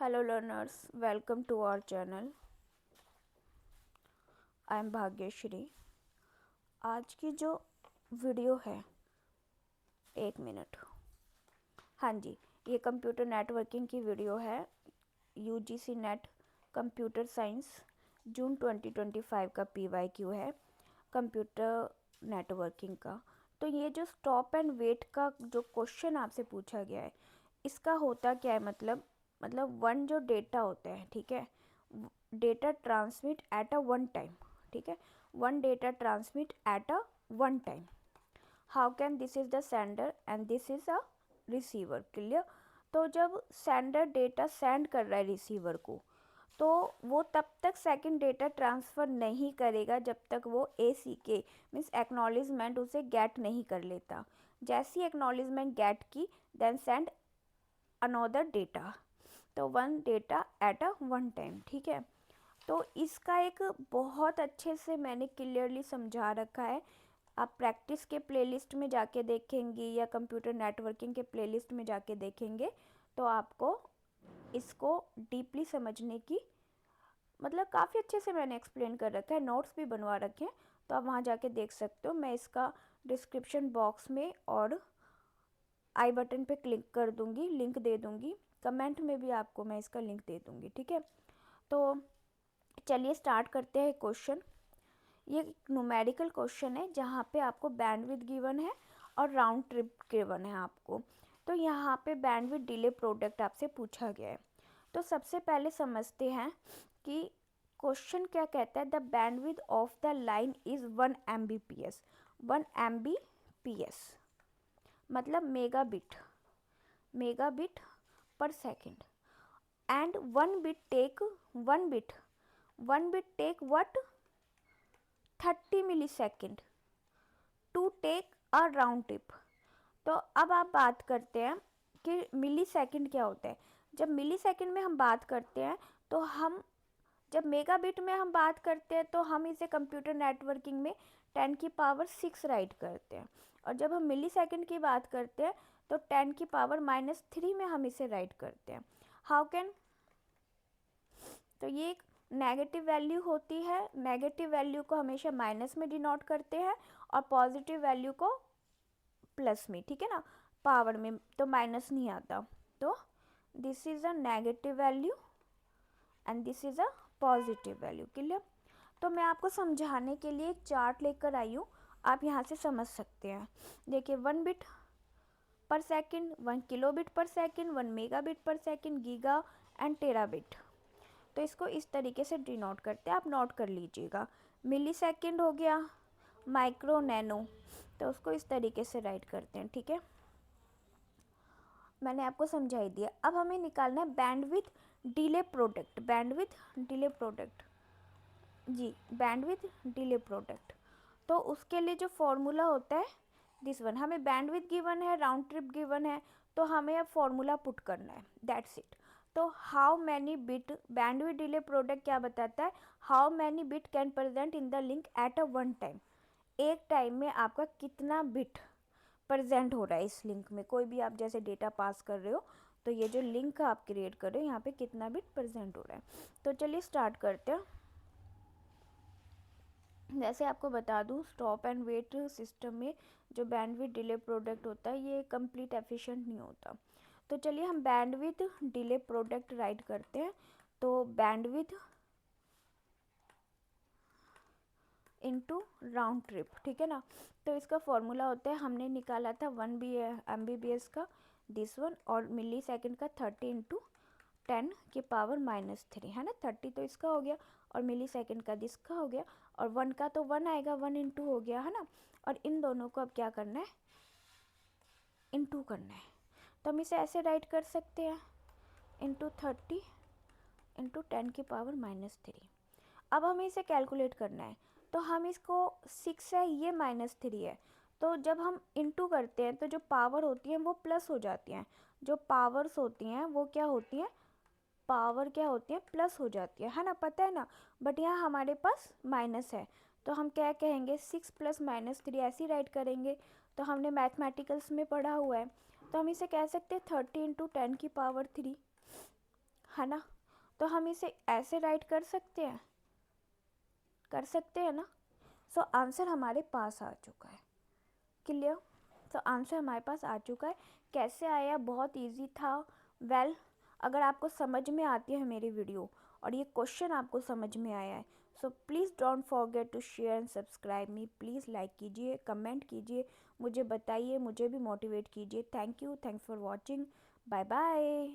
Hello learners, welcome to our channel. I am Bhagyashree. आज की जो वीडियो है, एक मिनट. हाँ जी, ये कंप्यूटर नेटवर्किंग की वीडियो है. यूजीसी नेट कंप्यूटर साइंस जून 2025 का PYQ है कंप्यूटर नेटवर्किंग का. तो ये जो स्टॉप एंड वेट का जो क्वेश्चन आपसे पूछा गया है, इसका होता क्या है, मतलब वन जो डेटा होता है, ठीक है, data transmit eight a one time, ठीक है, one data transmit eight a one time. How can this is the sender and this is a receiver. Clear. तो जब सेंडर डेटा सेंड कर रहा है रिसीवर को, तो वो तब तक सेकंड डेटा ट्रांसफ़र नहीं करेगा जब तक वो ACK मीन्स एक्नॉलेजमेंट उसे गेट नहीं कर लेता. जैसी एक्नॉलेजमेंट गेट की, देन सेंड अनदर डेटा. तो one data eight a one time. ठीक है. तो इसका एक बहुत अच्छे से मैंने क्लियरली समझा रखा है. आप प्रैक्टिस के प्लेलिस्ट में जाके देखेंगे या कंप्यूटर नेटवर्किंग के प्लेलिस्ट में जाके देखेंगे तो आपको इसको डीपली समझने की, मतलब काफ़ी अच्छे से मैंने एक्सप्लेन कर रखा है, नोट्स भी बनवा रखे हैं, तो आप वहाँ जाके देख सकते हो. मैं इसका डिस्क्रिप्शन बॉक्स में और आई बटन पे क्लिक कर दूँगी, लिंक दे दूँगी, कमेंट में भी आपको मैं इसका लिंक दे दूँगी. ठीक है. तो चलिए स्टार्ट करते हैं क्वेश्चन. ये न्यूमेरिकल क्वेश्चन है जहाँ पे आपको बैंडविड्थ गिवन है और राउंड ट्रिप गिवन है आपको. तो यहाँ पे बैंडविड्थ डिले प्रोडक्ट आपसे पूछा गया है. तो सबसे पहले समझते हैं कि क्वेश्चन क्या कहता है. The bandwidth of the line is 1 Mbps. 1 Mbps मतलब megabit per second. And one bit take what 30 millisecond to take a round trip. तो अब आप बात करते हैं कि मिली सेकेंड क्या होता है. जब मिली सेकेंड में हम बात करते हैं तो हम, जब मेगाबिट में हम बात करते हैं तो हम इसे कंप्यूटर नेटवर्किंग में 10⁻6 राइट करते हैं. और जब हम मिली सेकेंड की बात करते हैं तो 10⁻³ में हम इसे राइट करते हैं. How can. तो ये एक नेगेटिव वैल्यू होती है. नेगेटिव वैल्यू को हमेशा माइनस में डिनोट करते हैं और पॉजिटिव वैल्यू को प्लस में. ठीक है ना. पावर में तो माइनस नहीं आता. तो this is a negative value and this is a positive value. Clear. तो मैं आपको समझाने के लिए एक चार्ट लेकर आई हूँ, आप यहाँ से समझ सकते हैं. देखिए 1 बिट पर सेकेंड, 1 किलोबिट पर second, 1 megabit per second, giga and terabit. तो इसको इस तरीके से डिनोट करते हैं, आप नोट कर लीजिएगा. मिली सेकेंड हो गया, माइक्रो, नैनो, तो उसको इस तरीके से राइट करते हैं. ठीक है. मैंने आपको समझा ही दिया. अब हमें निकालना है bandwidth delay product. Bandwidth delay product, जी, बैंडविड्थ डिले प्रोडक्ट. तो उसके लिए जो फॉर्मूला होता है दिस वन. हमें बैंडविड्थ गिवन है, राउंड ट्रिप गिवन है, तो हमें अब फॉर्मूला पुट करना है. That's it. तो how many bit, bandwidth delay product क्या बताता है, how many bit can present in the link at a one time. एक टाइम में आपका कितना बिट प्रेजेंट हो रहा है इस लिंक में. कोई भी आप जैसे डेटा पास कर रहे हो तो ये जो लिंक आप क्रिएट कर रहे हो यहाँ पे कितना बिट प्रेजेंट हो रहा है. तो चलिए स्टार्ट करते हैं. जैसे आपको बता दूं, स्टॉप एंड वेट सिस्टम में जो बैंडविड्थ डिले प्रोडक्ट होता है ये कंप्लीट एफिशिएंट नहीं होता. तो चलिए हम बैंडविड्थ डिले प्रोडक्ट राइट करते हैं. तो बैंडविड्थ इनटू राउंड ट्रिप. ठीक है ना. तो इसका फॉर्मूला होता है, हमने निकाला था 1 Mbps का दिस वन, और मिली सेकेंड का 30 × 10⁻³ है ना. 30 तो इसका हो गया और मिली सेकेंड का दिसका हो गया, और 1 का तो 1 आएगा, 1 × हो गया है ना. और इन दोनों को अब क्या करना है, इनटू करना है. तो हम इसे ऐसे राइट कर सकते हैं, इंटू 30 × 10⁻³ अब हमें इसे कैलकुलेट करना है. तो हम इसको 6 है, ये -3 है, तो जब हम इनटू करते हैं तो जो पावर होती है वो प्लस हो जाती हैं. जो पावर्स होती हैं वो क्या होती हैं, पावर क्या होती है, प्लस हो जाती है ना, पता है ना. बट यहाँ हमारे पास माइनस है, तो हम क्या कहेंगे, 6 + -3 ऐसे ही राइट करेंगे. तो हमने मैथमेटिकल्स में पढ़ा हुआ है. तो हम इसे कह सकते हैं 30 × 10⁻³ है ना। तो हम इसे ऐसे राइट कर सकते हैं ना। सो आंसर हमारे पास आ चुका है। क्लियर। तो आंसर हमारे पास आ चुका है। कैसे आया? बहुत इजी था। वेल, अगर आपको समझ में आती है मेरी वीडियो और ये क्वेश्चन आपको समझ में आया है, so please don't forget to share and subscribe me. Please like कीजिए, कमेंट कीजिए, मुझे बताइए, मुझे भी मोटिवेट कीजिए। Thank you, thanks for watching. Bye bye.